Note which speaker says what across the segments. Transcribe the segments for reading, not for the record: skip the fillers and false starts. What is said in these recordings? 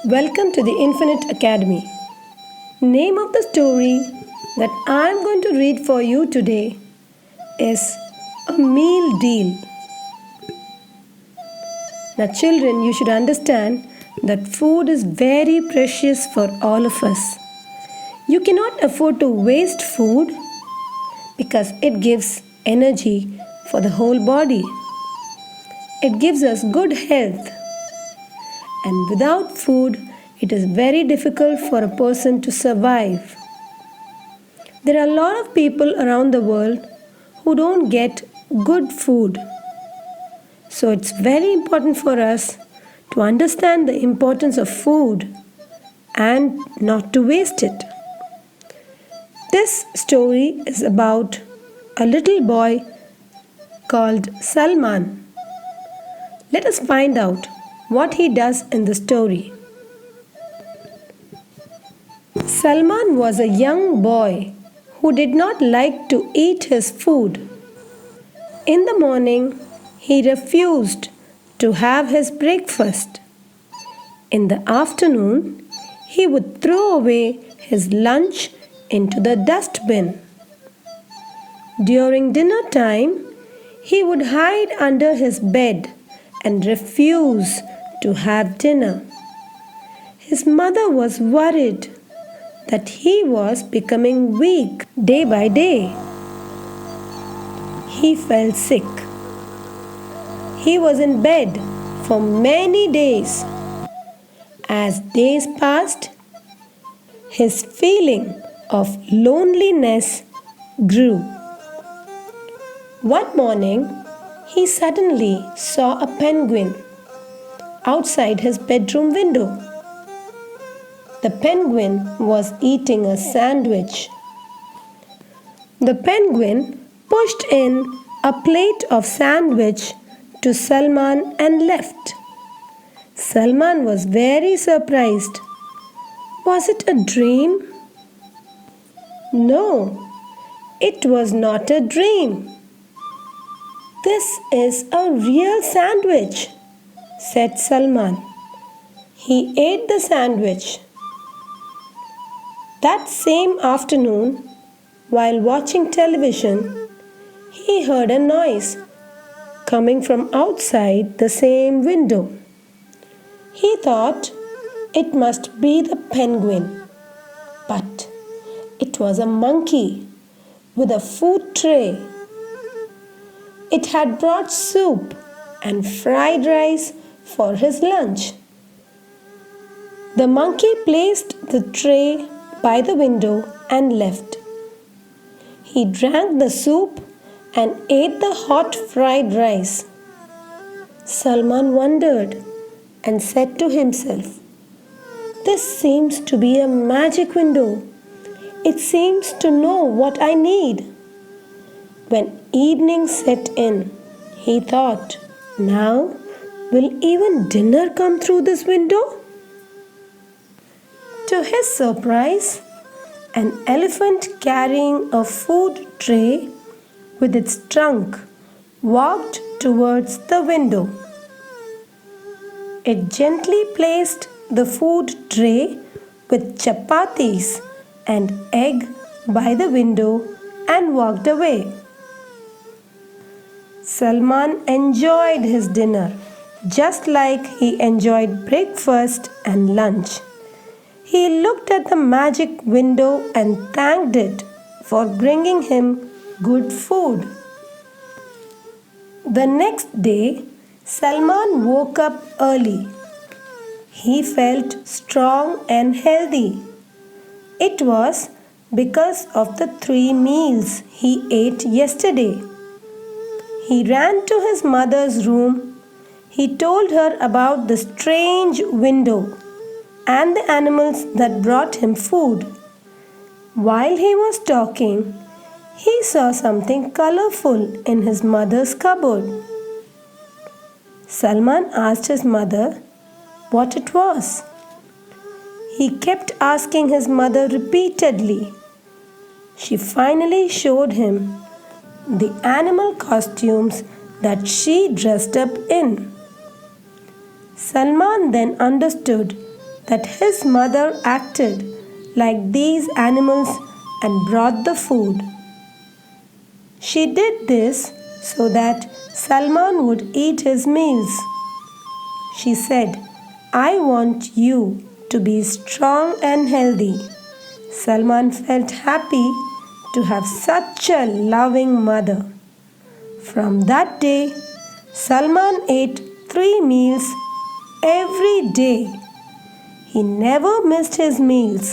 Speaker 1: Welcome to the Infinite Academy. Name of the story that I am going to read for you today is A Meal Deal. Now, children, you should understand that food is very precious for all of us. You cannot afford to waste food because it gives energy for the whole body. It gives us good health. And without food, it is very difficult for a person to survive. There are a lot of people around the world who don't get good food. So it's very important for us to understand the importance of food and not to waste it. This story is about a little boy called Salman. Let us find out what he does in the story. Salman was a young boy who did not like to eat his food. In the morning, he refused to have his breakfast. In the afternoon, he would throw away his lunch into the dustbin. During dinner time, he would hide under his bed and refuse to have dinner. His mother was worried that he was becoming weak day by day. He fell sick. He was in bed for many days. As days passed, his feeling of loneliness grew. One morning, he suddenly saw a penguin outside his bedroom window. The penguin was eating a sandwich. The penguin pushed in a plate of sandwich to Salman and left. Salman was very surprised. Was it a dream? No, it was not a dream. This is a real sandwich, said Salman. He ate the sandwich. That same afternoon, while watching television, he heard a noise coming from outside the same window. He thought it must be the penguin, but it was a monkey with a food tray. It had brought soup and fried rice for his lunch. The monkey placed the tray by the window and left. He drank the soup and ate the hot fried rice. Salman wondered and said to himself, "This seems to be a magic window. It seems to know what I need." When evening set in, he thought, "Now, will even dinner come through this window?" To his surprise, an elephant carrying a food tray with its trunk walked towards the window. It gently placed the food tray with chapatis and egg by the window and walked away. Salman enjoyed his dinner just like he enjoyed breakfast and lunch. He looked at the magic window and thanked it for bringing him good food. The next day, Salman woke up early. He felt strong and healthy. It was because of the 3 meals he ate yesterday. He ran to his mother's room. He told her about the strange window and the animals that brought him food. While he was talking, he saw something colorful in his mother's cupboard. Salman asked his mother what it was. He kept asking his mother repeatedly. She finally showed him the animal costumes that she dressed up in. Salman then understood that his mother acted like these animals and brought the food. She did this so that Salman would eat his meals. She said, "I want you to be strong and healthy." Salman felt happy to have such a loving mother. From that day, Salman ate 3 meals every day. He never missed his meals.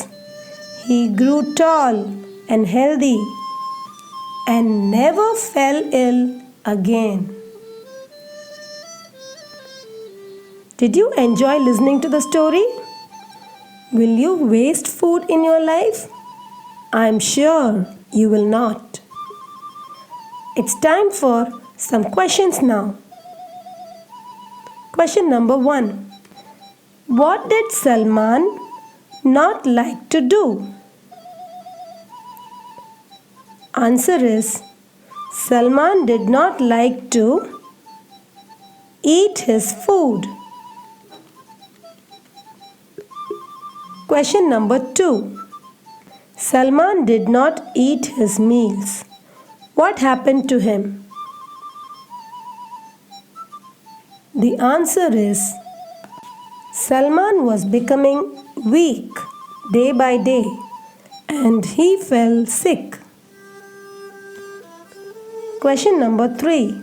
Speaker 1: He grew tall and healthy and never fell ill again. Did you enjoy listening to the story? Will you waste food in your life? I'm sure you will not. It's time for some questions now. Question number 1. What did Salman not like to do? Answer is Salman did not like to eat his food. Question number 2. Salman did not eat his meals. What happened to him? The answer is Salman was becoming weak day by day and he fell sick. Question number 3.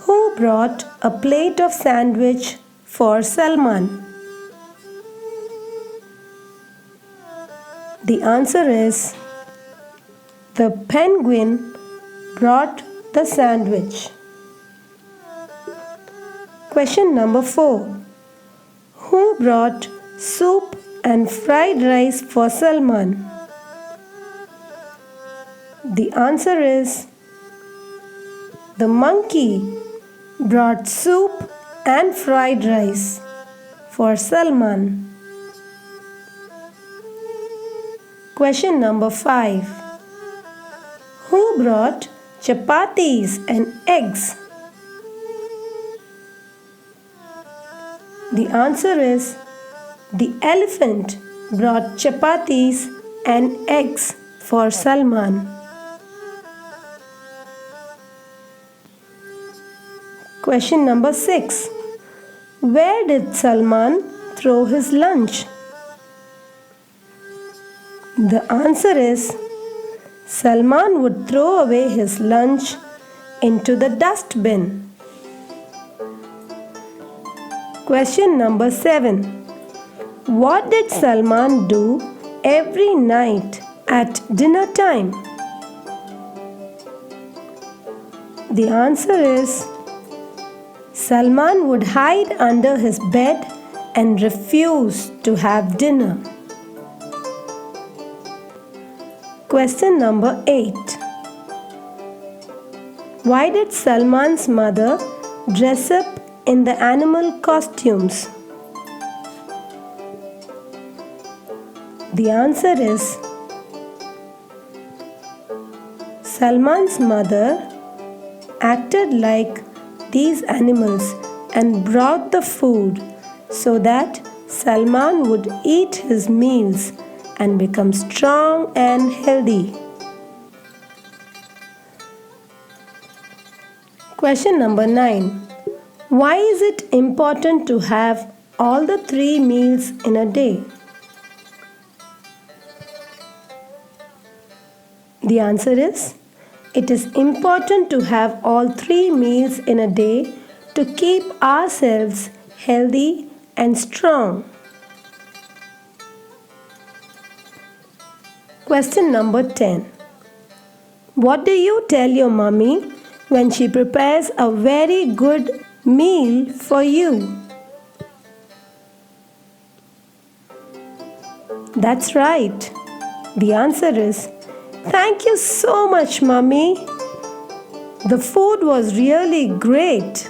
Speaker 1: Who brought a plate of sandwich for Salman? The answer is the penguin brought the sandwich. Question number 4. Who brought soup and fried rice for Salman? The answer is the monkey brought soup and fried rice for Salman. Question number 5. Who brought chapatis and eggs? The answer is the elephant brought chapatis and eggs for Salman. Question number 6. Where did Salman throw his lunch? The answer is Salman would throw away his lunch into the dustbin. Question number 7. What did Salman do every night at dinner time? The answer is Salman would hide under his bed and refuse to have dinner. Question number 8. Why did Salman's mother dress up in the animal costumes? The answer is Salman's mother acted like these animals and brought the food so that Salman would eat his meals and become strong and healthy. Question number 9. Why is it important to have all the 3 meals in a day? The answer is it is important to have all 3 meals in a day to keep ourselves healthy and strong. Question number 10. What do you tell your mummy when she prepares a very good meal for you? That's right. The answer is, "Thank you so much, Mummy. The food was really great."